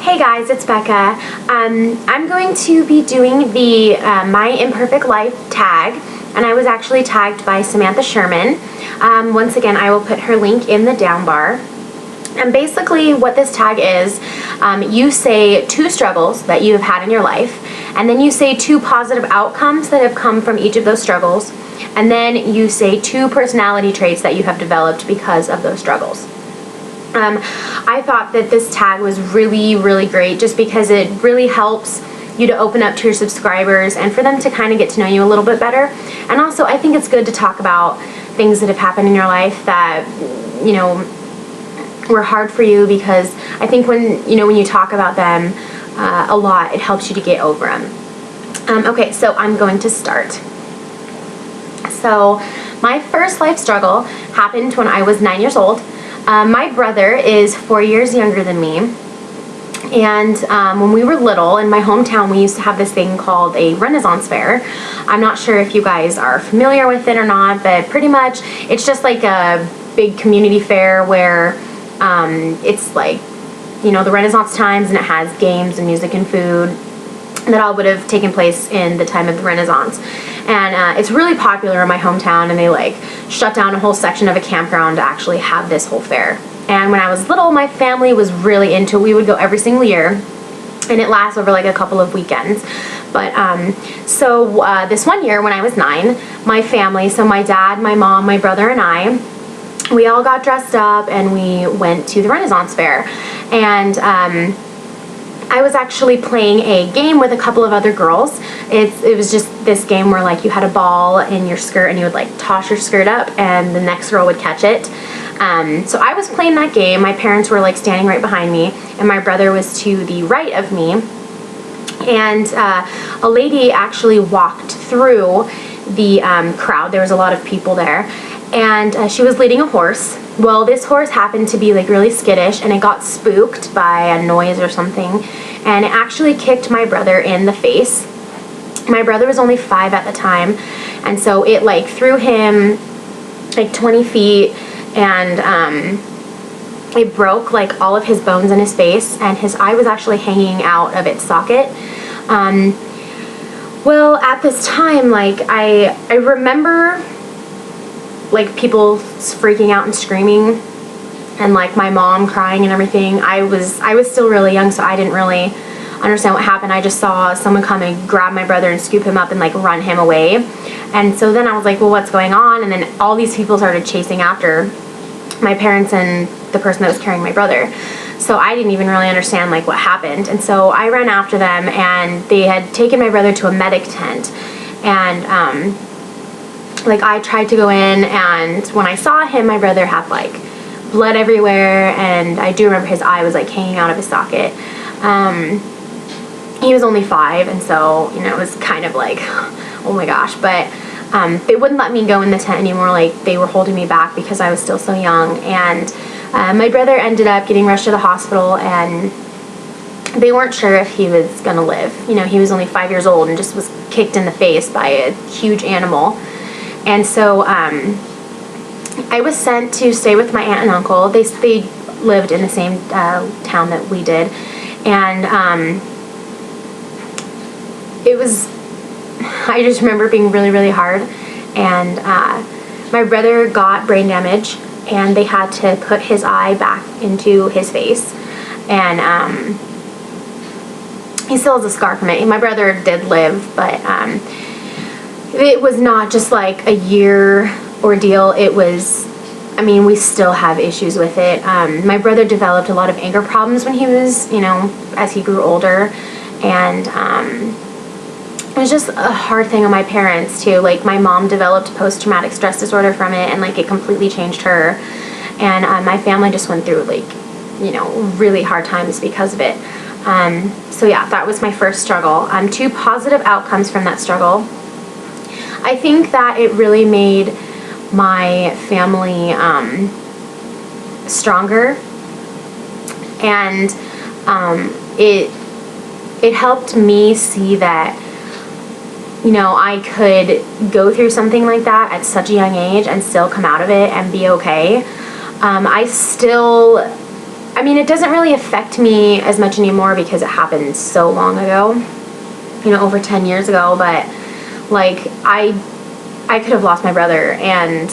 Hey guys, it's Becca. I'm going to be doing the My Imperfect Life tag, and I was actually tagged by Samantha Schuerman. Once again, I will put her link in the down bar. And basically what this tag is, you say 2 struggles that you have had in your life, and then you say 2 positive outcomes that have come from each of those struggles, and then you say 2 personality traits that you have developed because of those struggles. I thought that this tag was really great just because it really helps you to open up to your subscribers and for them to kind of get to know you a little bit better. And also I think it's good to talk about things that have happened in your life that, you know, were hard for you, because I think when you talk about them a lot, it helps you to get over them. Okay, so I'm going to start. So my first life struggle happened when I was 9 years old. My brother is 4 years younger than me, and when we were little in my hometown, we used to have this thing called a Renaissance Fair. I'm not sure if you guys are familiar with it or not, but pretty much it's just like a big community fair where it's like, the Renaissance times, and it has games and music and food that all would have taken place in the time of the Renaissance. And it's really popular in my hometown, and they like shut down a whole section of a campground to actually have this whole fair. And when I was little, my family was really into it. We would go every single year, and it lasts over like a couple of weekends. But so this one year when I was 9, my family, so my dad, my mom, my brother, and I, we all got dressed up and we went to the Renaissance Fair. And I was actually playing a game with a couple of other girls. It was just this game where like you had a ball in your skirt and you would like toss your skirt up and the next girl would catch it. So I was playing that game. My parents were like standing right behind me, and my brother was to the right of me. And a lady actually walked through the crowd. There was a lot of people there, and she was leading a horse. Well, this horse happened to be like really skittish, and it got spooked by a noise or something, and it actually kicked my brother in the face. My brother was only 5 at the time, and so it like threw him like 20 feet, and it broke like all of his bones in his face, and his eye was actually hanging out of its socket. Well, at this time, like I remember like people freaking out and screaming, and like my mom crying and everything. I was still really young, so I didn't really understand what happened. I just saw someone come and grab my brother and scoop him up and like run him away. And so then I was like, well, what's going on? And then all these people started chasing after my parents and the person that was carrying my brother. So I didn't even really understand like what happened. And so I ran after them, and they had taken my brother to a medic tent. And like I tried to go in, and when I saw him, my brother had like blood everywhere, and I do remember his eye was like hanging out of his socket. He was only 5, and so it was kind of like, oh my gosh. But they wouldn't let me go in the tent anymore. Like they were holding me back because I was still so young. And my brother ended up getting rushed to the hospital, and they weren't sure if he was gonna live. He was only 5 years old and just was kicked in the face by a huge animal. And so I was sent to stay with my aunt and uncle. They lived in the same town that we did. And I just remember being really hard. And my brother got brain damage, and they had to put his eye back into his face. And he still has a scar from it. My brother did live, but it was not just like a year ordeal. It was, we still have issues with it. My brother developed a lot of anger problems when he was, as he grew older. And it was just a hard thing on my parents too. Like my mom developed post-traumatic stress disorder from it, and like it completely changed her. And my family just went through like, really hard times because of it. So yeah, that was my first struggle. 2 positive outcomes from that struggle. I think that it really made my family stronger, and it helped me see that I could go through something like that at such a young age and still come out of it and be okay. I still I mean, it doesn't really affect me as much anymore because it happened so long ago, over 10 years ago, but like I could have lost my brother. And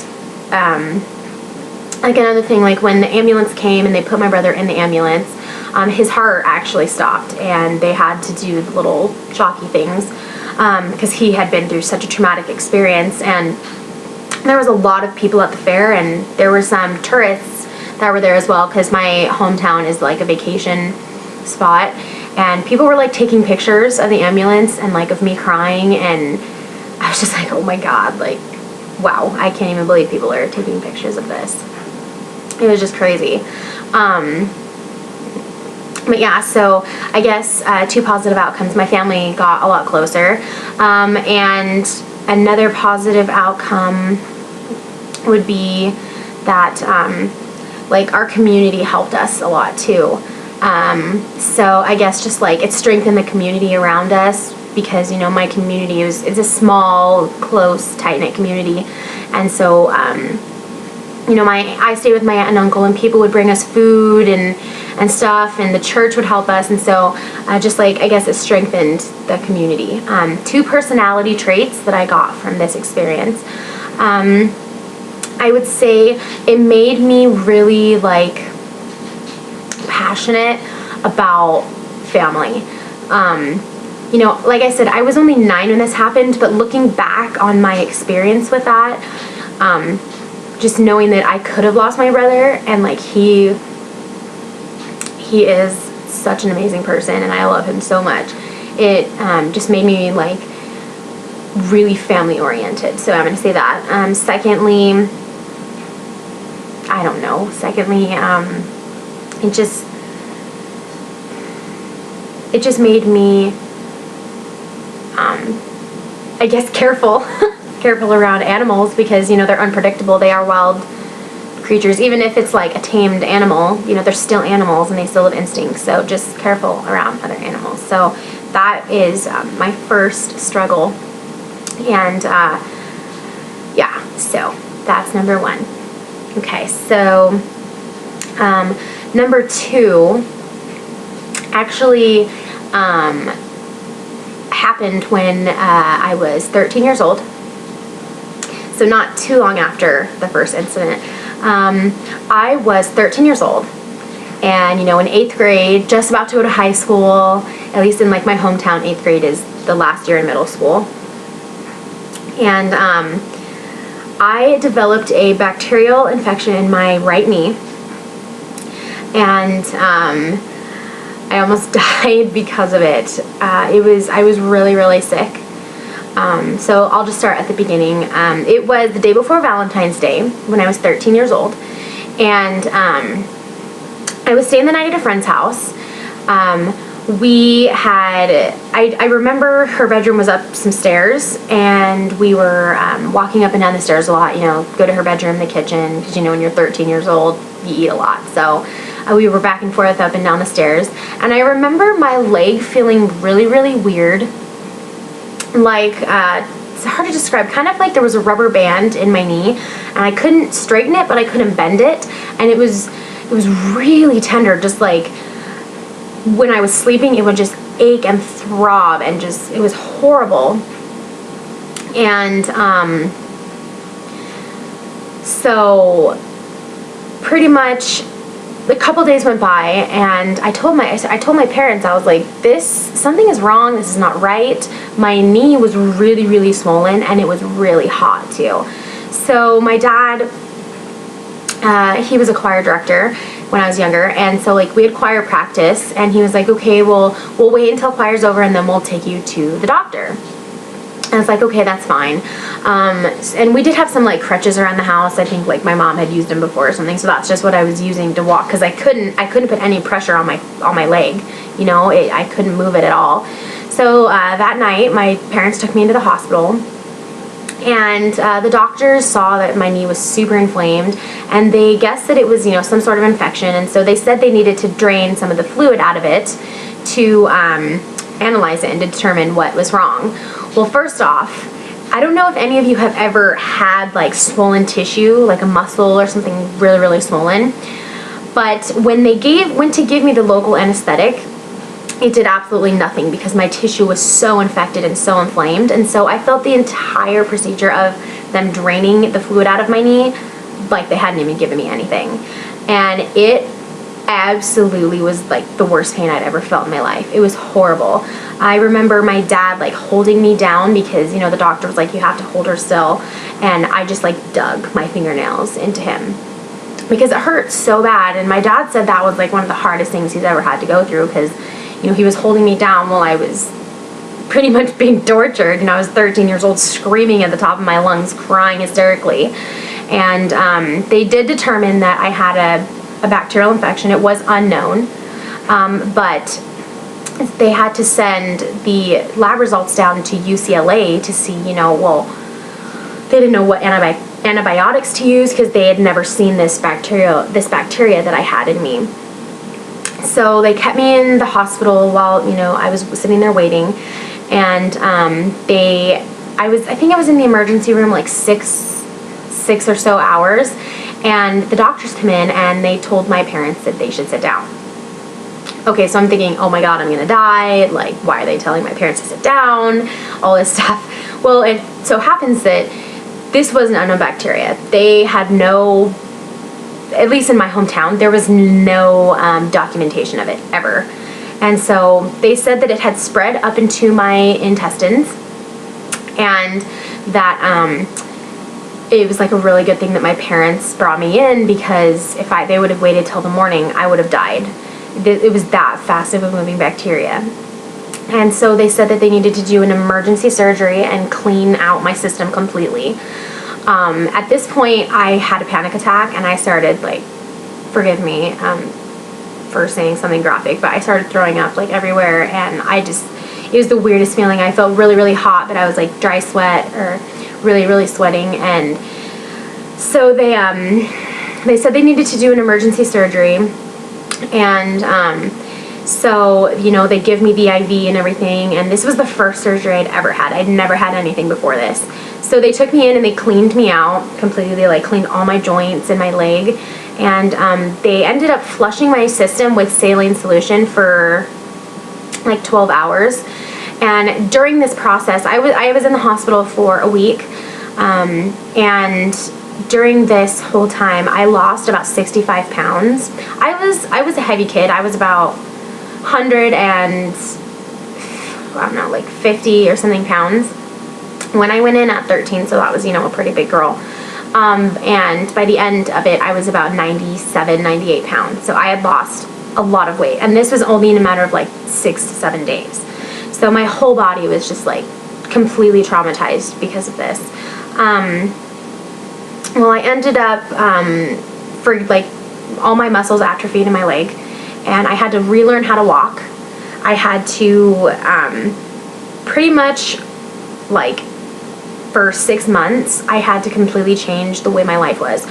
like another thing, like when the ambulance came and they put my brother in the ambulance, his heart actually stopped and they had to do the little shocky things because he had been through such a traumatic experience. And there was a lot of people at the fair, and there were some tourists that were there as well because my hometown is like a vacation spot, and people were like taking pictures of the ambulance and like of me crying, and I was just like, oh my god, like wow, I can't even believe people are taking pictures of this. It was just crazy. But yeah, so I guess 2 positive outcomes. My family got a lot closer, and another positive outcome would be that like our community helped us a lot too. So I guess just like it strengthened the community around us because my community it's a small, close, tight-knit community, and so I stayed with my aunt and uncle, and people would bring us food and stuff, and the church would help us, and so just like I guess it strengthened the community. 2 personality traits that I got from this experience. I would say it made me really like passionate about family. Like I said, I was only 9 when this happened, but looking back on my experience with that, just knowing that I could have lost my brother, and like he is such an amazing person and I love him so much, it just made me like really family oriented. So I'm going to say that. Secondly, I don't know. It just made me, I guess, careful around animals because, they're unpredictable. They are wild creatures. Even if it's like a tamed animal, they're still animals and they still have instincts. So just careful around other animals. So that is my first struggle. And yeah, so that's number 1. Okay, so number 2 actually happened when I was 13 years old. So not too long after the first incident. I was 13 years old, and in 8th grade, just about to go to high school. At least in like my hometown, 8th grade is the last year in middle school. And I developed a bacterial infection in my right knee, and I almost died because of it. I was really, really sick. So I'll just start at the beginning. It was the day before Valentine's Day when I was 13 years old, and I was staying the night at a friend's house. I remember her bedroom was up some stairs, and we were walking up and down the stairs a lot, go to her bedroom, the kitchen, because when you're 13 years old, you eat a lot. So we were back and forth up and down the stairs, and I remember my leg feeling really, really weird. Like, it's hard to describe, kind of like there was a rubber band in my knee, and I couldn't straighten it, but I couldn't bend it, and it was really tender, just like when I was sleeping, it would just ache and throb, and just, it was horrible. And so pretty much a couple days went by, and I told my parents, I was like, something is wrong, this is not right. My knee was really, really swollen, and it was really hot too. So my dad, he was a choir director when I was younger, and so like we had choir practice, and he was like, okay, well, we'll wait until choir's over and then we'll take you to the doctor. And I was like, okay, that's fine. And we did have some like crutches around the house. I think like my mom had used them before or something, so that's just what I was using to walk, because I couldn't put any pressure on my leg. I couldn't move it at all. So that night, my parents took me into the hospital, and the doctors saw that my knee was super inflamed, and they guessed that it was some sort of infection, and so they said they needed to drain some of the fluid out of it to analyze it and determine what was wrong. Well, first off, I don't know if any of you have ever had like swollen tissue, like a muscle or something really, really swollen, But when they went to give me the local anesthetic, it did absolutely nothing because my tissue was so infected and so inflamed. And so I felt the entire procedure of them draining the fluid out of my knee like they hadn't even given me anything. And it absolutely was like the worst pain I'd ever felt in my life. It was horrible. I remember my dad like holding me down because, the doctor was like, you have to hold her still. And I just like dug my fingernails into him because it hurt so bad. And my dad said that was like one of the hardest things he's ever had to go through because, he was holding me down while I was pretty much being tortured. I was 13 years old, screaming at the top of my lungs, crying hysterically. And they did determine that I had a bacterial infection. It was unknown, but they had to send the lab results down to UCLA to see, they didn't know what antibiotics to use because they had never seen this bacteria that I had in me. So they kept me in the hospital while, I was sitting there waiting, and I think I was in the emergency room like six or so hours, and the doctors come in and they told my parents that they should sit down. Okay, so I'm thinking, oh my God, I'm gonna die. Like, why are they telling my parents to sit down? All this stuff. Well, it so happens that this was an unknown bacteria. They had no, at least in my hometown, there was no documentation of it ever. And so they said that it had spread up into my intestines, and that it was like a really good thing that my parents brought me in, because if they would have waited till the morning, I would have died. It was that fast of a moving bacteria. And so they said that they needed to do an emergency surgery and clean out my system completely. At this point, I had a panic attack, and I started, like, forgive me for saying something graphic, but I started throwing up, like, everywhere, and it was the weirdest feeling. I felt really, really hot, but I was, like, dry sweat, or really, really sweating, and so they said they needed to do an emergency surgery, and so, they give me the IV and everything, and this was the first surgery I'd ever had. I'd never had anything before this. So they took me in and they cleaned me out completely. They like cleaned all my joints and my leg, and they ended up flushing my system with saline solution for like 12 hours. And during this process, I was in the hospital for a week, and during this whole time, I lost about 65 pounds. I was a heavy kid. I was about 100 and, I don't know, like 50 or something pounds when I went in at 13, so that was, a pretty big girl. And by the end of it, I was about 97, 98 pounds. So I had lost a lot of weight, and this was only in a matter of like 6 to 7 days. So my whole body was just like completely traumatized because of this. Well, I ended up, for like all my muscles atrophied in my leg, and I had to relearn how to walk. I had to pretty much, like, for 6 months, I had to completely change the way my life was.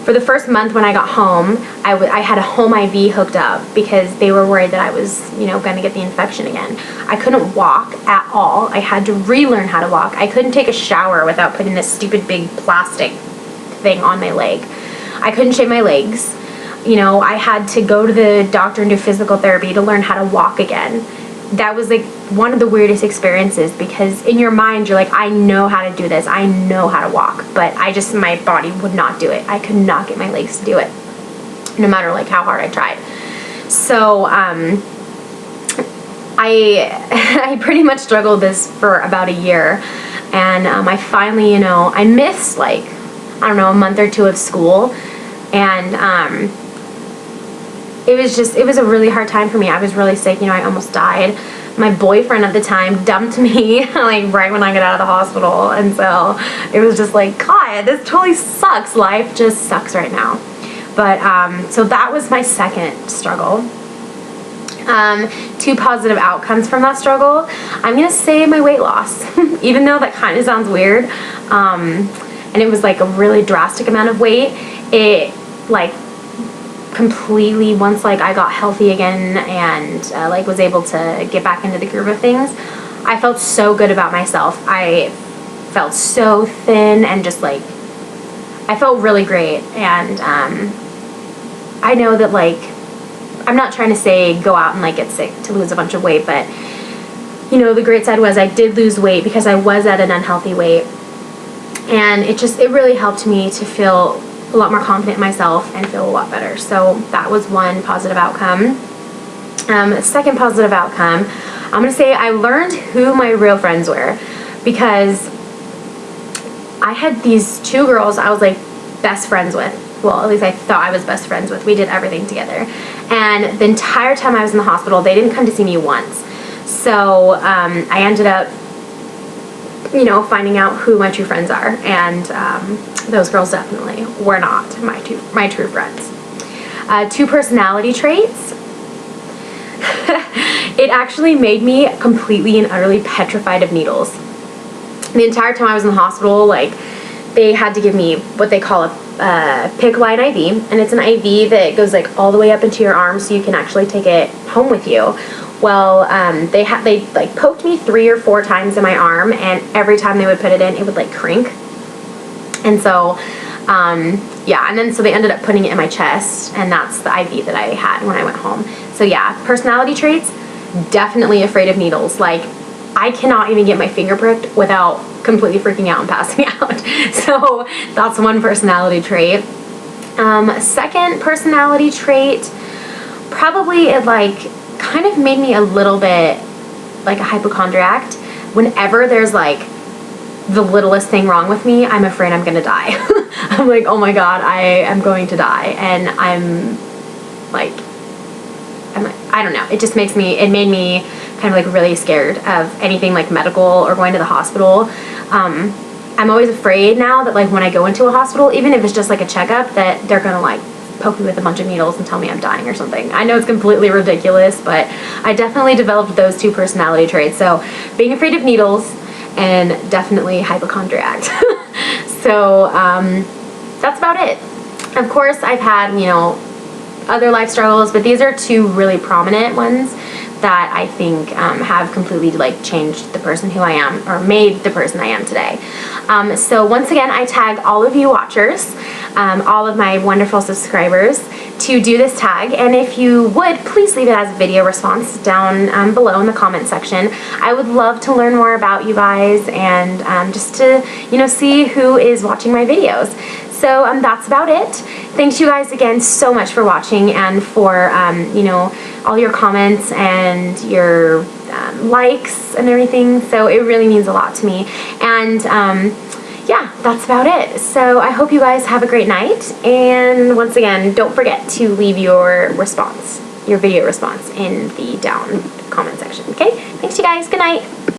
For the first month when I got home, I had a home IV hooked up because they were worried that I was, going to get the infection again. I couldn't walk at all. I had to relearn how to walk. I couldn't take a shower without putting this stupid big plastic thing on my leg. I couldn't shave my legs. I had to go to the doctor and do physical therapy to learn how to walk again. That was like one of the weirdest experiences, because in your mind you're like, I know how to do this, I know how to walk, but my body would not do it. I could not get my legs to do it, no matter like how hard I tried. So I pretty much struggled this for about a year, and I finally, I missed like, I don't know, a month or two of school, and it was a really hard time for me. I was really sick, I almost died. My boyfriend at the time dumped me like right when I got out of the hospital, and so it was just like, God, this totally sucks. Life just sucks right now. But so that was my second struggle. 2 positive outcomes from that struggle. I'm gonna say my weight loss, even though that kind of sounds weird, and it was like a really drastic amount of weight. It like completely, once like I got healthy again and like was able to get back into the groove of things, I felt so good about myself. I felt so thin and just like, I felt really great, and I know that, like, I'm not trying to say go out and, like, get sick to lose a bunch of weight, but, you know, the great side was I did lose weight because I was at an unhealthy weight. And it really helped me to feel a lot more confident in myself and feel a lot better. So that was one positive outcome. Second positive outcome, I'm going to say I learned who my real friends were, because I had these two girls I was like best friends with. Well, at least I thought I was best friends with. We did everything together. And the entire time I was in the hospital, they didn't come to see me once. So I ended up, you know, finding out who my true friends are. And those girls definitely were not my true friends. Two personality traits. It actually made me completely and utterly petrified of needles. The entire time I was in the hospital, like, they had to give me what they call a PICC line IV, and it's an IV that goes like all the way up into your arm, so you can actually take it home with you. Well, they like poked me 3 or 4 times in my arm, and every time they would put it in, it would like crink. And so, yeah, and then so they ended up putting it in my chest, and that's the IV that I had when I went home. So yeah, personality traits, definitely afraid of needles. Like, I cannot even get my finger pricked without completely freaking out and passing out. So that's one personality trait. Second personality trait, probably it like kind of made me a little bit like a hypochondriac. Whenever there's like the littlest thing wrong with me, I'm afraid I'm gonna die. I'm like, oh my God, I am going to die. And I'm like, I don't know. It just made me kind of like really scared of anything like medical or going to the hospital. I'm always afraid now that like when I go into a hospital, even if it's just like a checkup, that they're gonna like poke me with a bunch of needles and tell me I'm dying or something. I know it's completely ridiculous, but I definitely developed those two personality traits. So being afraid of needles and definitely hypochondriac. So that's about it. Of course, I've had, you know, other life struggles, but these are two really prominent ones that I think have completely like changed the person who I am, or made the person I am today. So once again, I tag all of you watchers, all of my wonderful subscribers, to do this tag. And if you would, please leave it as a video response down below in the comment section. I would love to learn more about you guys, and just to, you know, see who is watching my videos. So that's about it. Thanks you guys again so much for watching, and for you know, all your comments and your likes and everything. So it really means a lot to me. And yeah, that's about it. So I hope you guys have a great night. And once again, don't forget to leave your response, your video response, in the down comment section. Okay? Thanks you guys. Good night.